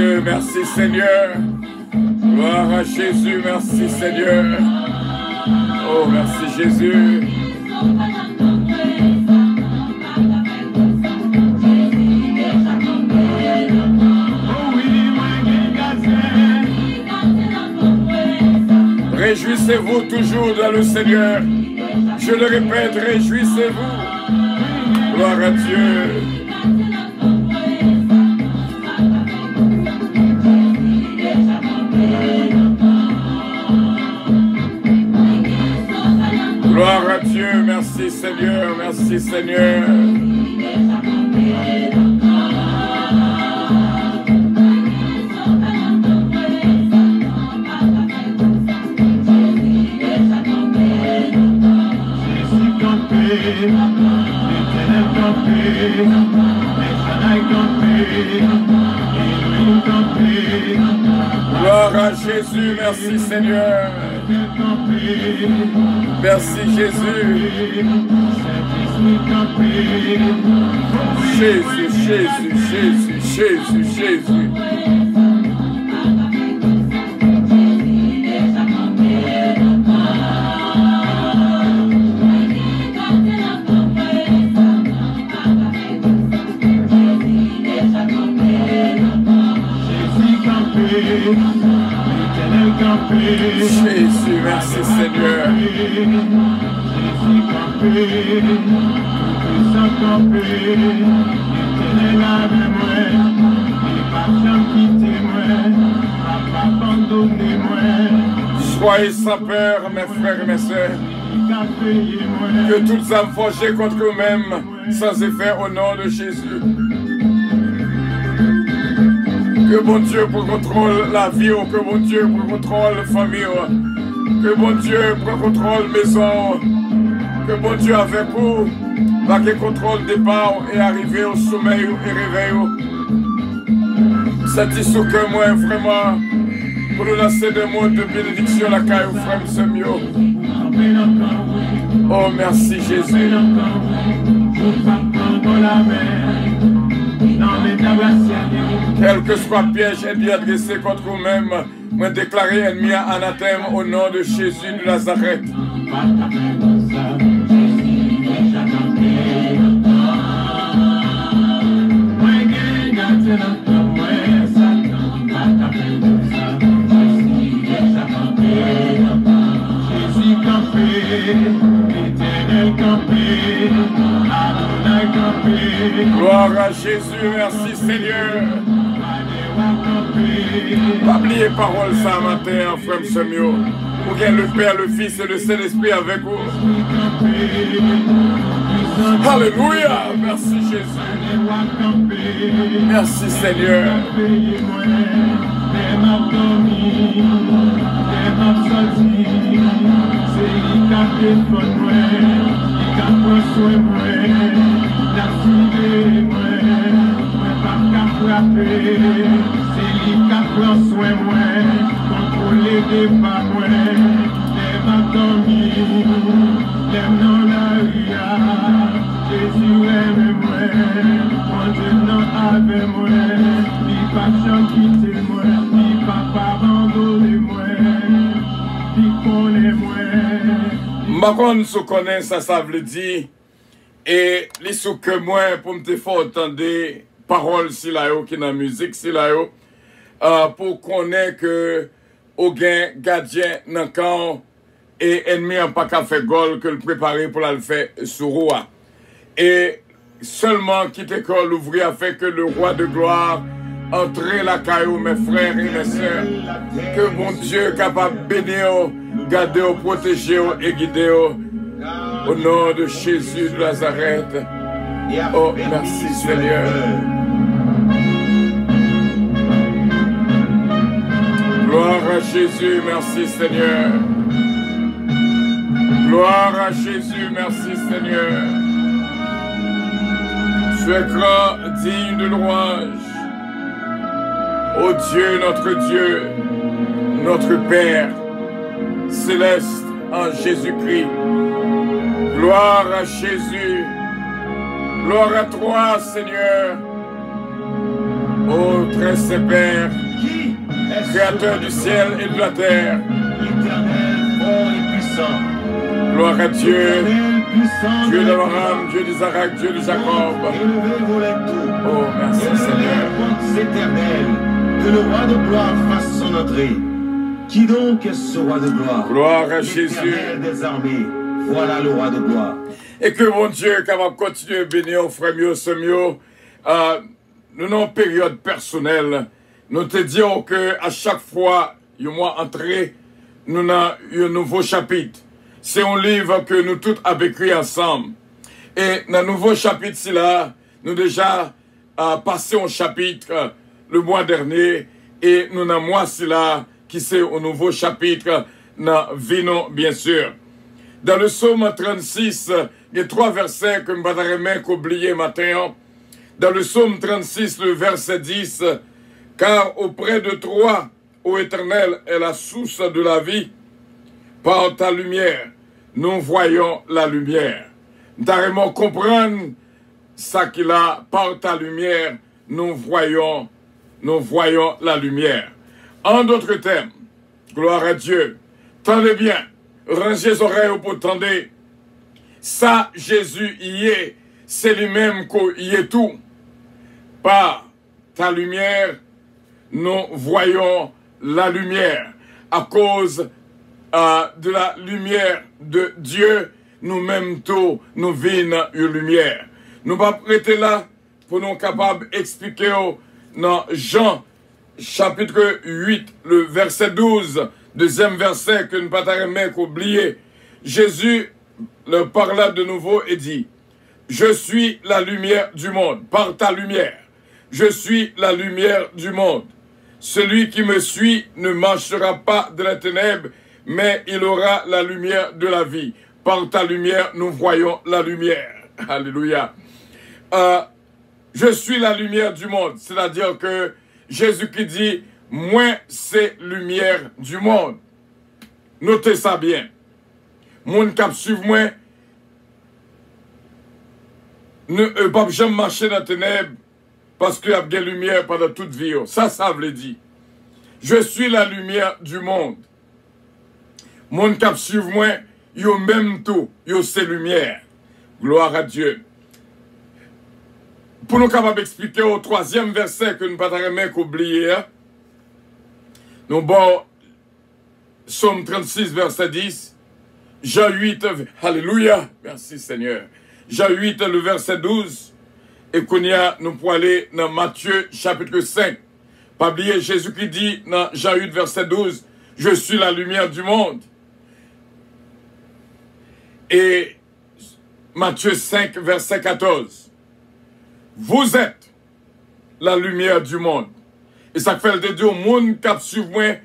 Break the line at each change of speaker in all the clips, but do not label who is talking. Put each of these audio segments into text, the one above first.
Dieu, merci Seigneur. Gloire à Jésus, merci Seigneur. Oh, merci Jésus. Réjouissez-vous toujours dans le Seigneur. Je le répète, réjouissez-vous. Gloire à Dieu. Gloire à Dieu, merci Seigneur, merci Seigneur. Gloire à Jésus, merci Seigneur. Merci Jésus. Jésus, Jésus, Jésus, Jésus, Jésus. Jésus, merci Seigneur. Soyez sans peur, mes frères et mes sœurs, que toutes âmes forgées contre eux-mêmes sans effet au nom de Jésus. Que bon Dieu pour contrôle la vie, que bon Dieu pour contrôle la famille, que bon Dieu pour contrôle maison, que bon Dieu avec vous, va que contrôle départ et arriver au sommeil et réveil. Satisfait que moi vraiment pour nous lancer des mots de bénédiction la caille au frère Semio. Oh merci Jésus. Quel que soit piège ennemi adressé contre vous-même, moi déclarer ennemi anathème au nom de Jésus de Nazareth. Gloire à Jésus, merci Seigneur. Pas oublier parole ça matin, frère Semio. Pour qu'il y ait le Père, le Fils et le Saint-Esprit avec vous. Alléluia, merci Jésus. Merci Seigneur. M'acon sou connaît ça veut dire et les sous que moi pour me faire entendre paroles si là qui dans musique si là pour connaître que au gain gardien dans camp et ennemi en pas qu'à faire gol que le préparer pour la faire sur roi et seulement quitte l'école ouvrir a fait que le roi de gloire entrer la caillou mes frères et mes sœurs que bon Dieu capable bénir garder, protéger et guider au nom de Jésus de Nazareth. Oh, merci Seigneur. Gloire à Jésus, merci Seigneur. Gloire à Jésus, merci Seigneur. Tu es grand, digne de louange. Ô Dieu, notre Père, céleste en Jésus-Christ. Gloire à Jésus. Gloire à toi, Seigneur. Ô très saint Père,
Qui est
Créateur du ciel et de la terre,
l'Éternel fort et puissant.
gloire à Dieu,
L'Éternel puissant
Dieu
de
d'Abraham, Dieu d'Isaac, Dieu de Jacob.
Élevez vos lettres.
Oh, merci
Élevez
Seigneur.
les portes éternelles, que le roi de gloire fasse son entrée. Qui donc est ce roi de gloire?
Gloire à Jésus.
L'Éternel des armées, voilà le roi de gloire.
Et que mon Dieu est capable de continuer à bénir, frère mieux, ce mieux. Nous avons une période personnelle. Nous te disons que à chaque fois, il y a moi entré, nous avons un nouveau chapitre. C'est un livre que nous tous avons écrit ensemble. Et dans le nouveau chapitre, c'est là, nous déjà passé un chapitre le mois dernier. Et nous avons moi, c'est là, qui c'est un nouveau chapitre dans Vino, bien sûr. Dans le psaume 36, il y a 3 versets que je ne vais pas oublier matin. Dans le psaume 36, le verset 10, « Car auprès de toi, ô Éternel, est la source de la vie. Par ta lumière, nous voyons la lumière. » Nous devons comprendre ça qu'il a. Par ta lumière, nous voyons la lumière. En d'autres termes, gloire à Dieu, tendez bien, rangez les oreilles pour tendre. Ça, Jésus y est, c'est lui-même qui y est tout. Par ta lumière, nous voyons la lumière. À cause de la lumière de Dieu, nous-mêmes tous, nous vîmes une lumière. Nous ne pas prêter là pour nous capables d'expliquer dans Jean chapitre 8, le verset 12, deuxième verset que nous ne pas oublier. Jésus le parla de nouveau et dit, « Je suis la lumière du monde, par ta lumière. Je suis la lumière du monde. Celui qui me suit ne marchera pas de la ténèbre, mais il aura la lumière de la vie. Par ta lumière, nous voyons la lumière. » Alléluia. Je suis la lumière du monde. C'est-à-dire que Jésus qui dit, « Moi, c'est lumière du monde. » Notez ça bien. Moun kap suiv moi, ne pas jamais marcher dans la ténèbre parce qu'il y a de la lumière pendant toute vie. Ça veut dire. Je suis la lumière du monde. Moun kap suiv moi, yo même tout, yo c'est lumière. Gloire à Dieu. Pour nous capables d'expliquer au 3e verset que nous ne pas oublier, nous bon, Psaume 36, verset 10, Jean 8, Alléluia, merci Seigneur. Jean 8, le verset 12, et qu'on y a, nous pouvons aller dans Matthieu, chapitre 5. Pas oublier Jésus qui dit dans Jean 8, verset 12, je suis la lumière du monde. Et Matthieu 5, verset 14. Vous êtes la lumière du monde. Et ça fait de Dieu au monde qui a suivi moi.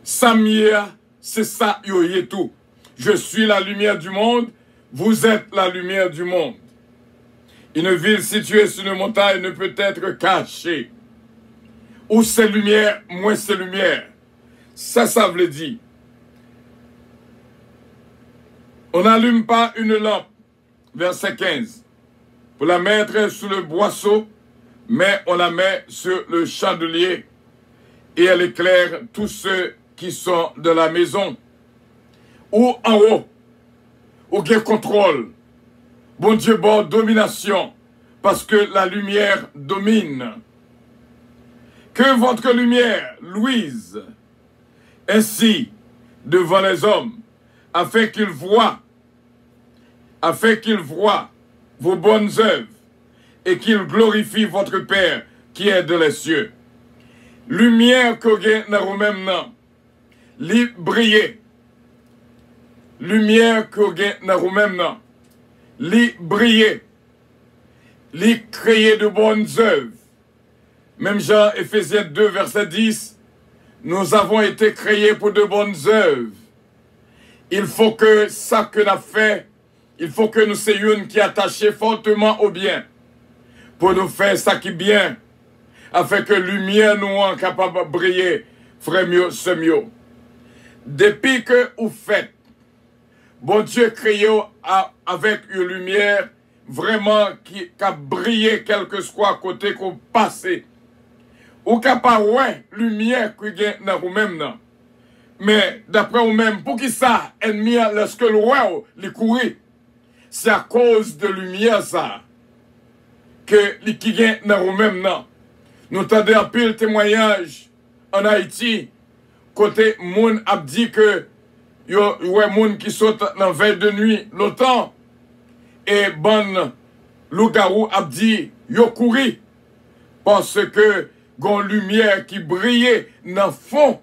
Samia, c'est ça, yo y est tout. Je suis la lumière du monde. Vous êtes la lumière du monde. Une ville située sur une montagne ne peut être cachée. Où c'est lumière, moi c'est lumière. Ça veut dire. On n'allume pas une lampe, verset 15, pour la mettre sous le boisseau, mais on la met sur le chandelier et elle éclaire tous ceux qui sont de la maison. Ou en haut, ou qui contrôle. Bon Dieu, bon domination, parce que la lumière domine. Que votre lumière luise ainsi devant les hommes, afin qu'ils voient vos bonnes œuvres et qu'ils glorifient votre Père qui est dans les cieux. Lumière que vous avez dans vous-même, li briller. Lumière que vous avez dans vous-même, li briller. Li créer de bonnes œuvres. Même Jean, Éphésiens 2, verset 10, nous avons été créés pour de bonnes œuvres. Il faut que ça que nous avons fait, il faut que nous soyons qui attachés fortement au bien. Pour nous faire ça qui est bien. Afin que lumière nous soit capable de briller. Frère mieux, c'est mieux. Depuis que vous faites, bon Dieu créé avec une lumière, vraiment qui a brillé quel que soit côté qu'on passe. Ou capable ouais lumière qui gagne dans vous-même non. Mais d'après vous-même, pour qui ça, ennemi, lorsque le roi les courir, c'est à cause de lumière ça que les qui gagne dans vous-même non. Nous t'avons un pile témoignage en Haïti, côté moun a dit que yo ouais moun qui saute dans veille de nuit longtemps et bon loup-garou a dit yo couri parce que gon lumière qui brillait dans le fond.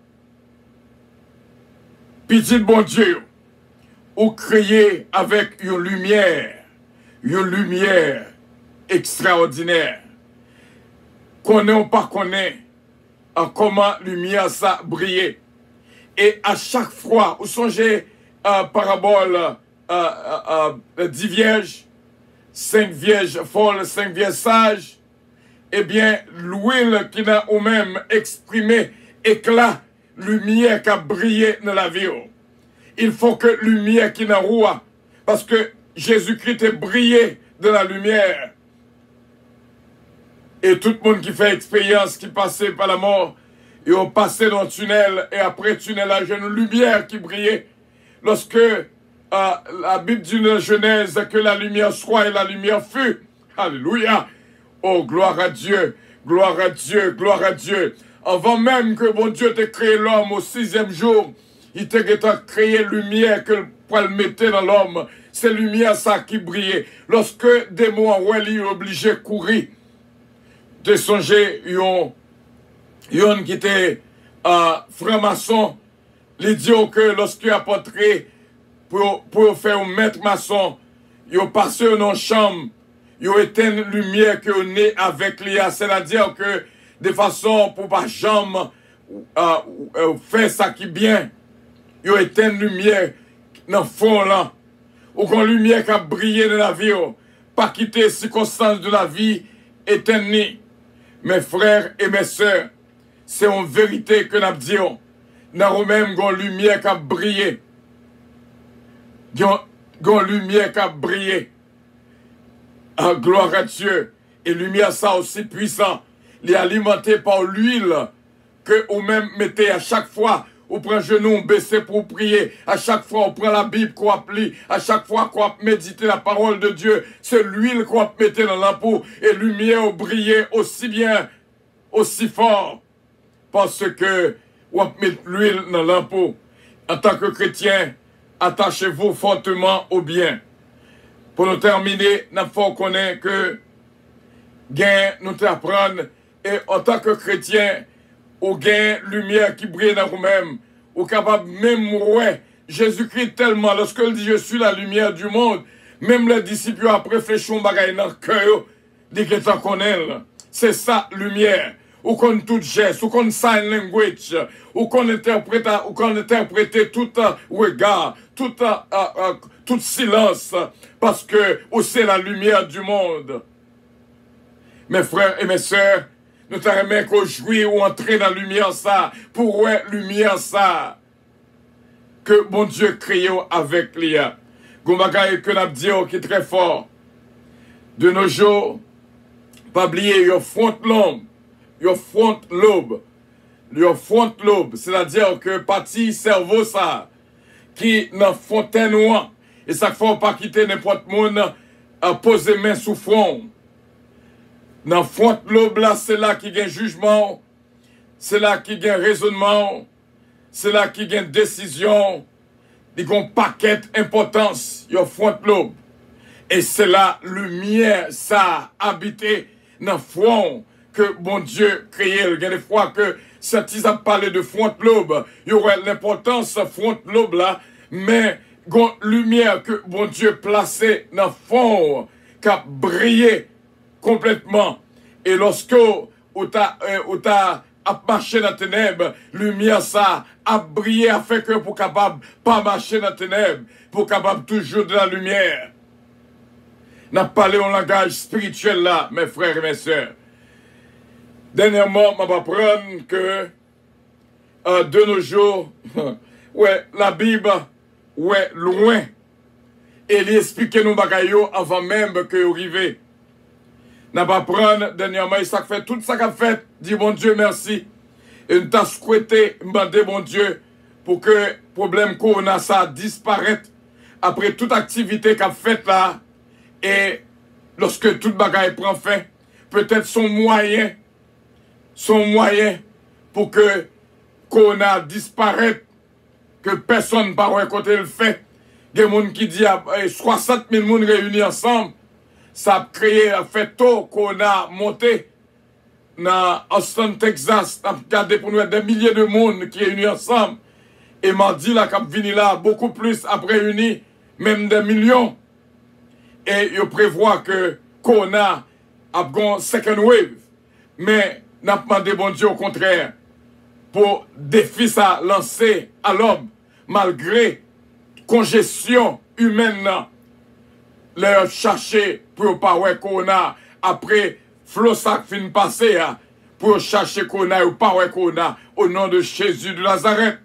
Petit bon Dieu, ou créé avec une lumière extraordinaire. Connaît ou pas connaît comment lumière ça brillait. Et à chaque fois, vous songez parabole 10 vierges, 5 vierges folles, 5 vierges sages, eh bien, l'huile qui n'a ou même exprimé éclat, lumière qui a brillé dans la vie. Il faut que lumière qui n'a pas, parce que Jésus-Christ est brillé de la lumière. Et tout le monde qui fait expérience, qui passait par la mort, ils ont passé dans le tunnel, et après le tunnel, il y a une lumière qui brillait. Lorsque la Bible dit dans Genèse que la lumière soit et la lumière fut. Alléluia. Oh, gloire à Dieu, gloire à Dieu, gloire à Dieu. Avant même que bon Dieu t'ait créé l'homme au 6e jour, il t'a créé lumière que pour le mettre dans l'homme. C'est lumière ça qui brillait. Lorsque des mots en Wally obligé de courir, de songer, yon qui était franc-maçon, il dit que lorsqu'il a porté pour faire un maître maçon, il a passé dans une chambre, il a éteint une lumière qui est née avec lui. C'est-à-dire que de façon pour pas jamais faire ça qui bien, il a éteint une lumière dans le fond là, ou une lumière qui a brillé dans la vie, pas quitter les circonstances de la vie éteignée. Mes frères et mes sœurs, c'est en vérité que nous disons, nous même une lumière qui a brillé. Une lumière qui a brillé. Gloire à Dieu. Et lumière ça aussi puissant. Il est alimenté par l'huile que vous même mettez à chaque fois. On prend genou, on baisse pour prier. À chaque fois, on prend la Bible qu'on applique. À chaque fois qu'on médite la parole de Dieu, c'est l'huile qu'on mettait dans la peau. Et lumière brillait aussi bien, aussi fort. Parce que on met l'huile dans la peau. En tant que chrétien, attachez-vous fortement au bien. Pour nous terminer, nous faut connaître que gain nous apprendre. Et en tant que chrétien, au gain lumière qui brille dans vous-même, au capable même ouais Jésus-Christ tellement lorsqu'il dit je suis la lumière du monde, même les disciples après réfléchissent bagaille dans le cœur, dit que t'en connais. C'est ça lumière. Ou qu'on tout geste, ou qu'on sign language, ou qu'on interprète tout regard, tout silence, parce que c'est la lumière du monde. Mes frères et mes sœurs, nous t'aimons qu'on jouit ou entrer dans la lumière ça, pour ouais lumière ça, que bon Dieu crée avec l'IA. Goumagaï que n'a dit qui est très fort. De nos jours, pas oublier your front lobe, c'est-à-dire que partie cerveau ça, qui dans fontaine ouan, et ça faut pas quitter n'importe monde à poser main sous front. Dans front lobe là, c'est là qui gagne jugement, c'est là qui gagne raisonnement, c'est là qui gagne décision, il y a un paquet d'importance, your front lobe. Et c'est là lumière ça habité dans front que bon Dieu créé. Il y a des fois que si ils ont parlé de front lobe, il y aurait l'importance de front lobe là, mais une lumière que bon Dieu placé dans le fond, qui a brillé complètement. Et lorsque vous avez marché dans les ténèbres, lumière ça a brillé afin que pour capable pas marcher dans les ténèbres, pour capable toujours de la lumière. N'a parlé en langage spirituel là, mes frères et mes sœurs. Dernièrement, je vais apprendre que de nos jours, ouais, la Bible, ouais, loin. et lui expliquer nous bagayo avant même que vous arrivez. N'a pas prendre dernièrement, ça fait tout ça qu'a fait, dit bon Dieu merci. Et nous t'a souhaité, demander bon Dieu, pour que le problème qu'on a ça disparaisse après toute activité qu'a fait là, et lorsque toute bagaille prend fin, peut-être son moyen pour que qu'on a disparaître, que personne ne va côté le fait. Il y a des gens qui disent 60 000 personnes réunis ensemble, ça a créé un fait tôt qu'on a monté dans Austin, Texas, on a regardé pour nous des milliers de monde qui réunis ensemble. Et m'a dit là qu'on venu là beaucoup plus après réunis, même des millions. Et il prévoit que qu'on a un second wave. Mais n'a pas demandé bon Dieu au contraire pour défi ça lancé à l'homme malgré congestion humaine leur chercher pour pas ouais qu'on a après flossac fin passé pour chercher qu'on a ou pas ouais qu'on a au nom de Jésus de Nazareth.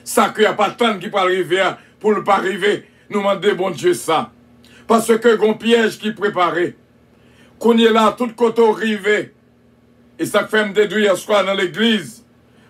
Ça qu'il n'y a pas de temps qui peut arriver pour ne pas arriver. Nous demandons bon Dieu ça. Parce que un piège qui préparé. Qu'on est là, tout côté arrivé. Et ça fait me déduire ce dans l'église.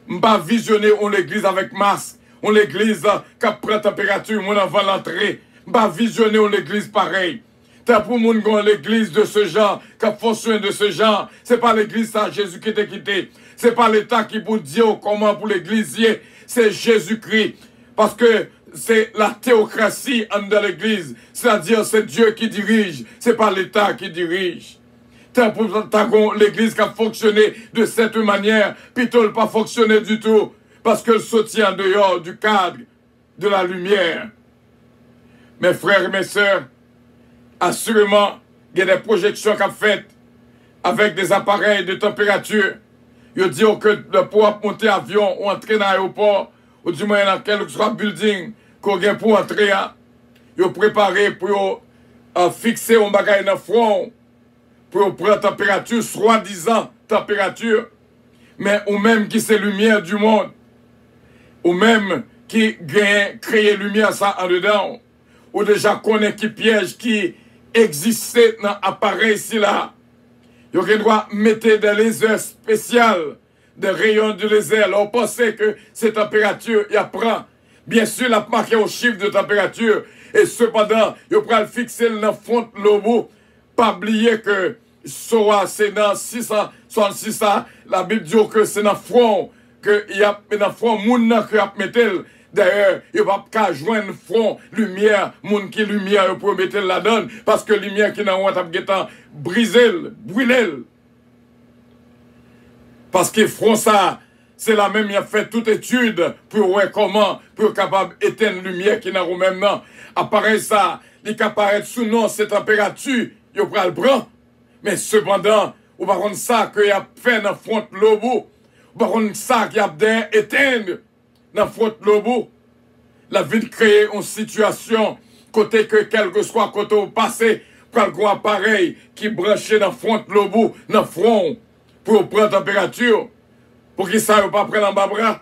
M'pas visionner on l'église avec masque. On l'église qui prend température, mon avant l'entrée. M'pas visionner on l'église pareil. T'as pour moun gon l'église de ce genre, qui fonctionne de ce genre. C'est pas l'église ça, Jésus qui t'a quitté. C'est pas l'État qui vous dit comment pour l'église, c'est Jésus-Christ. Parce que c'est la théocratie dans l'église. C'est-à-dire c'est Dieu qui dirige, c'est pas l'État qui dirige. T'as l'église qui a fonctionné de cette manière, plutôt pas fonctionné du tout. Parce que le soutient dehors du cadre de la lumière. Mes frères et mes sœurs, assurément, il y a des projections qu'a faites avec des appareils de température. Ils disent que le pour monter avion ou entrer dans l'aéroport, ou du moins dans quel soit building qu'on a pour entrer, ils préparé pour fixer un bagage dans le front, pour prendre température, soi-disant température, mais ou même qui c'est lumière du monde, ou même qui crée lumière ça en dedans, ou déjà connaît qui piège qui existait dans l'appareil ici là. Vous doit mettre des lasers spéciaux, des rayons de laser. On pensait que ces températures, il apprend. Bien sûr, il a marqué au chiffre de température. Et cependant, il va le fixer dans le front de l'eau. Pas oublier que c'est dans 666, la Bible dit que c'est dans le front, que il y a dans le front, moun qui a mettre. D'ailleurs, il va pas joindre front, lumière, moun qui lumière pour mettre la donne, parce que lumière qui n'a pas brisé, brûlé. Parce que front ça, c'est la même, il a fait toute étude pour voir comment, pour capable éteindre lumière qui n'a pas même non. Apparaît ça, il apparaît sous non cette température, il prend le bras. Mais cependant, ou par contre ça qu'il a fait dans le front de l'eau, ou par contre ça qu'il a éteindre dans le front de l'eau, la vie crée une situation côté que quel que soit côté au passé, quand un appareil qui branché dans le front de l'eau, dans le front, pour prendre température, pour qu'il ça ne pas prendre dans le bras,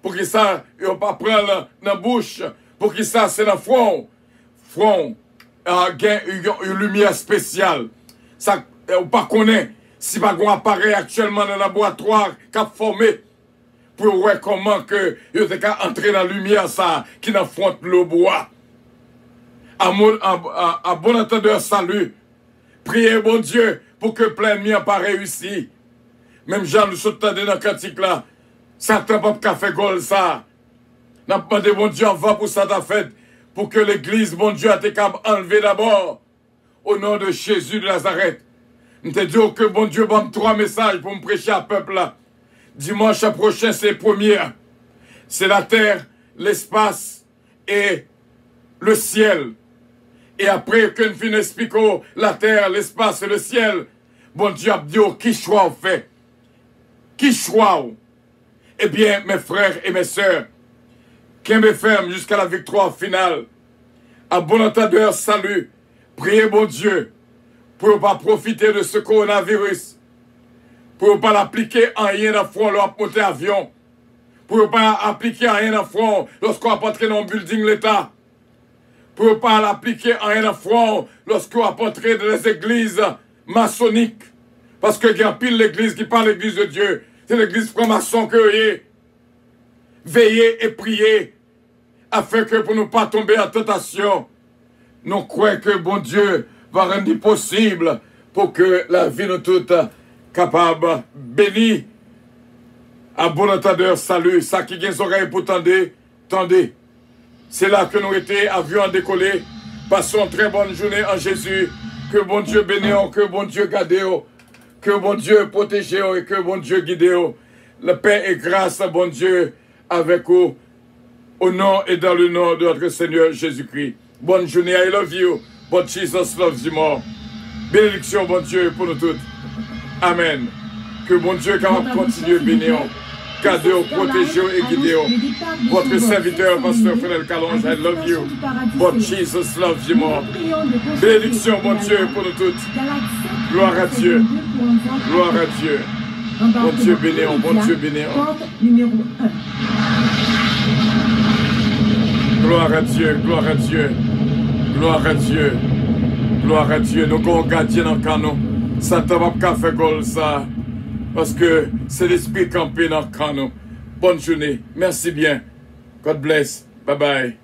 pour qu'il ça ne pas prendre dans la bouche, pour qu'il ça c'est dans le front. Front a une lumière spéciale. Ça, on pas connaît si pas un appareil actuellement dans le laboratoire qui a formé pour voir comment que il était entrer dans la lumière ça qui dans front le bois. À bon entendeur salut. Priez bon Dieu pour que plein de mien pas réussi. Même Jean nous sommes dans le cantique là. Satan pas fait gol ça. N'a pas demandé bon Dieu va pour ça ta fête pour que l'église bon Dieu a été enlevé d'abord au nom de Jésus de Nazareth. Je te dis que bon Dieu va me 3 messages pour me prêcher à peuple là. Dimanche prochain, c'est première. C'est la terre, l'espace et le ciel. Et après que nous finissons d'expliquer la terre, l'espace et le ciel, bon Dieu a dit qui choix on fait. Qui choix? Eh bien, mes frères et mes sœurs, qui me ferme jusqu'à la victoire finale, à bon entendeur, salut, priez bon Dieu pour ne pas profiter de ce coronavirus. Pour ne pas l'appliquer en rien dans le front lorsqu'on monte avion. Pour ne pas appliquer en rien dans le front lorsqu'on va entrer dans un building l'État. pour ne pas l'appliquer en un fois lorsque vous entrez dans les églises maçonniques. Parce que il y a pile l'église qui parle l'église de Dieu. C'est l'église franc-maçon que vous voyez. Veillez et priez afin que pour ne pas tomber en tentation. Nous croyons que bon Dieu va rendre possible pour que la vie nous toute capable, bénie, à bon entendeur, salut, ça qui a des oreilles pour tendez. C'est là que nous étions, avions décollé. Passons une très bonne journée en Jésus. Que bon Dieu bénisse, que bon Dieu garde, que bon Dieu protège et que bon Dieu guide. La paix et grâce, bon Dieu, avec vous, au nom et dans le nom de notre Seigneur Jésus-Christ. Bonne journée, I love you. But Jesus loves you more. Bénédiction, bon Dieu, pour nous toutes. Amen. Que bon Dieu capable continuer à bénir, garder, protéger et guider. Votre serviteur, Pasteur Frédéric Calonge, I love you. But Jesus loves you more. Bénédiction, bon Dieu, pour nous toutes. Gloire à Dieu. Gloire à Dieu. Bon Dieu bénir, bon Dieu bénir. Gloire à Dieu, gloire à Dieu. Gloire à Dieu. Gloire à Dieu. Nous avons gardien dans le canon. Satan va pas faire comme ça. Parce que c'est l'esprit campé dans le canon. Bonne journée. Merci bien. God bless. Bye bye.